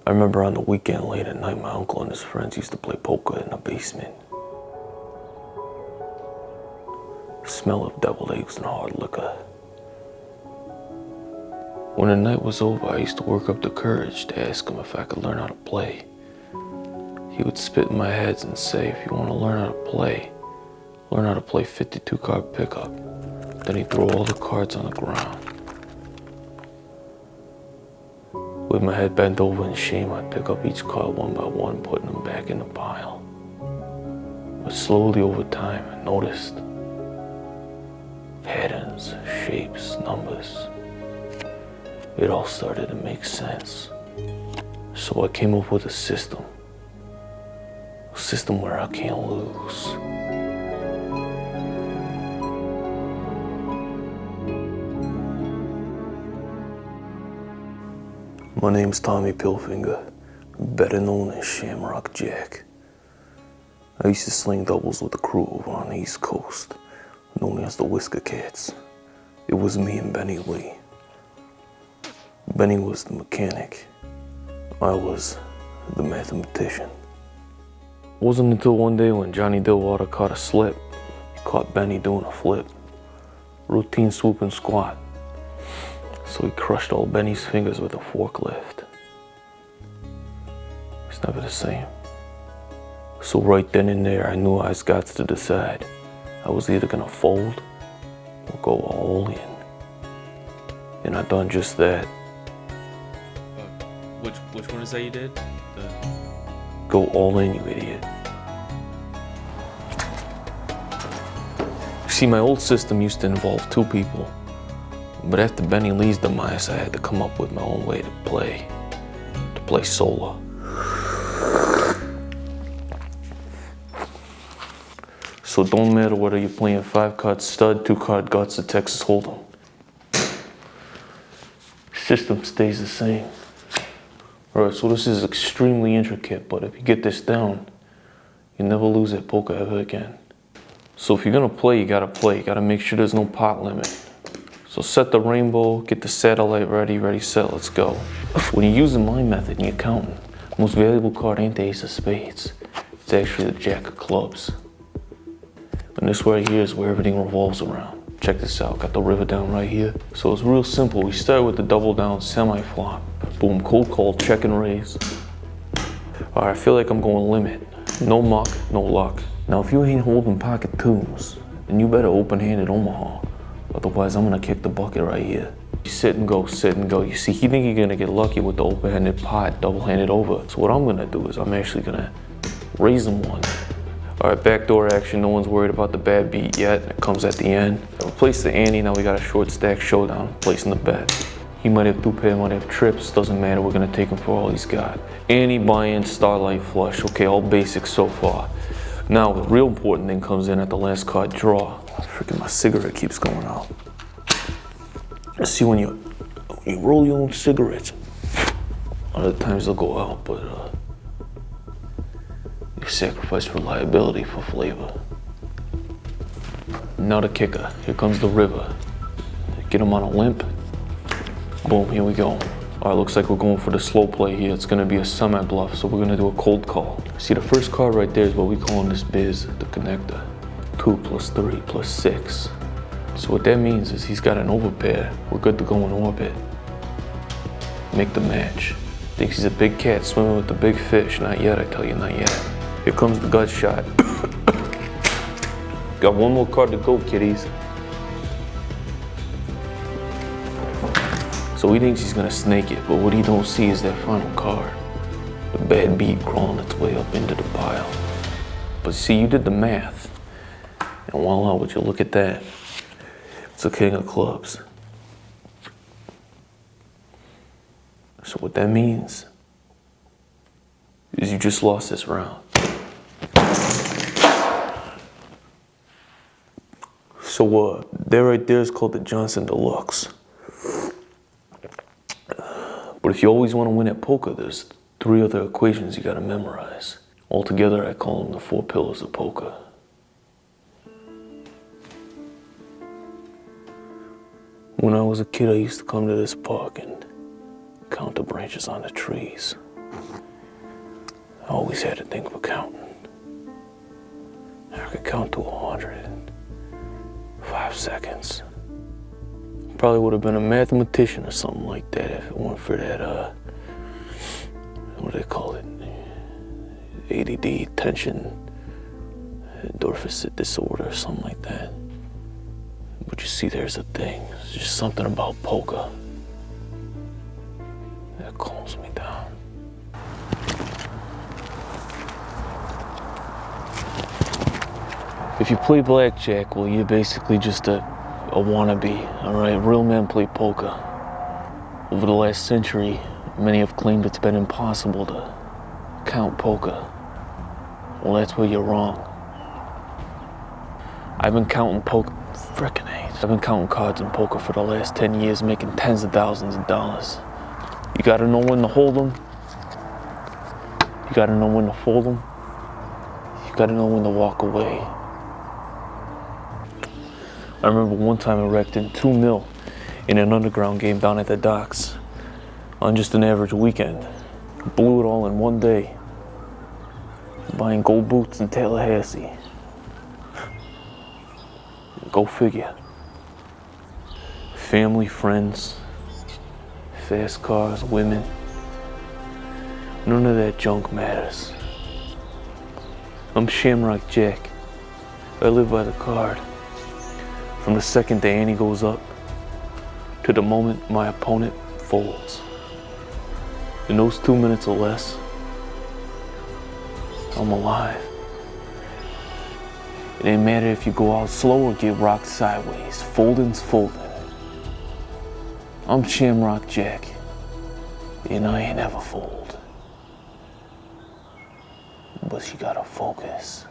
I remember on the weekend late at night, my uncle and his friends used to play poker in the basement. The smell of deviled eggs and hard liquor. When the night was over, I used to work up the courage to ask him if I could learn how to play. He would spit in my head and say, if you want to learn how to play 52 card pickup. Then he'd throw all the cards on the ground. With my head bent over in shame, I'd pick up each card one by one, putting them back in the pile. But slowly over time, I noticed patterns, shapes, numbers. It all started to make sense. So I came up with a system where I can't lose. My name's Tommy Pilfinger, better known as Shamrock Jack. I used to sling doubles with the crew over on the East Coast, known as the Whisker Cats. It was me and Benny Lee. Benny was the mechanic. I was the mathematician. It wasn't until one day when Johnny Dillwater caught a slip. He caught Benny doing a flip. Routine swoop and squat. So he crushed all Benny's fingers with a forklift. It's never the same. So right then and there, I knew I was got to decide. I was either gonna fold or go all in. And I done just that. Which one is that you did? Go all in, you idiot. See, my old system used to involve two people. But after Benny Lee's demise, I had to come up with my own way to play solo. So it don't matter whether you're playing 5-card stud, 2-card guts, or Texas Hold'em. System stays the same. Alright, so this is extremely intricate, but if you get this down, you never lose at poker ever again. So if you're gonna play, you gotta play. You gotta make sure there's no pot limit. So set the rainbow, get the satellite ready, set, let's go. When you're using my method and you're counting, the most valuable card ain't the ace of spades. It's actually the jack of clubs. And this right here is where everything revolves around. Check this out, got the river down right here. So it's real simple. We start with the double down semi-flop. Boom, cold call, check and raise. All right, I feel like I'm going limit. No muck, no luck. Now, if you ain't holding pocket twos, then you better open-handed Omaha. Otherwise, I'm gonna kick the bucket right here. You sit and go, sit and go. You see, you think you're gonna get lucky with the open-handed pot, double-handed over. So what I'm gonna do is I'm actually gonna raise them one. All right, backdoor action. No one's worried about the bad beat yet. It comes at the end. Replace the ante. Now we got a short stack showdown. Placing the bet. He might have two pair, might have trips. Doesn't matter. We're gonna take him for all he's got. Ante, buy-in, starlight flush. Okay, all basics so far. Now the real important thing comes in at the last card draw. Freaking my cigarette keeps going out. See, when you roll your own cigarettes, a lot of times they'll go out, but you sacrifice reliability for flavor. Now the kicker. Here comes the river. Get him on a limp. Boom, here we go. All right, looks like we're going for the slow play here. It's gonna be a semi-bluff, so we're gonna do a cold call. See, the first card right there is what we call in this biz the connector. 2 + 3 + 6. So what that means is he's got an overpair. We're good to go in orbit. Make the match. Thinks he's a big cat swimming with the big fish. Not yet, I tell you, not yet. Here comes the gut shot. Got one more card to go, kiddies. So he thinks he's gonna snake it, but what he don't see is that final card. The bad beat crawling its way up into the pile. But see, you did the math. And voila, would you look at that? It's a king of clubs. So what that means is you just lost this round. So that right there is called the Johnson Deluxe. But if you always want to win at poker, there's 3 other equations you got to memorize. Altogether, I call them the 4 pillars of poker. When I was a kid, I used to come to this park and count the branches on the trees. always had a thing for counting. I could count to 100 in 5 seconds. Probably would have been a mathematician or something like that if it weren't for that, what do they call it? ADD, attention deficit disorder or something like that. But you see, there's a thing. It's just something about poker that calms me down. If you play blackjack, well, you're basically just a wannabe, all right? Real men play poker. Over the last century, many have claimed it's been impossible to count poker. Well, that's where you're wrong. I've been counting poker, frickin' I've been counting cards in poker for the last 10 years, making tens of thousands of dollars. You gotta know when to hold them. You gotta know when to fold them. You gotta know when to walk away. I remember one time I wrecked in $2 million in an underground game down at the docks on just an average weekend. Blew it all in one day, buying gold boots in Tallahassee. Go figure. Family, friends, fast cars, women. None of that junk matters. I'm Shamrock Jack. I live by the card. From the second the ante goes up to the moment my opponent folds. In those 2 minutes or less, I'm alive. It ain't matter if you go out slow or get rocked sideways. Folding's folding. I'm Shamrock Jack, and I ain't ever fold. But you gotta focus.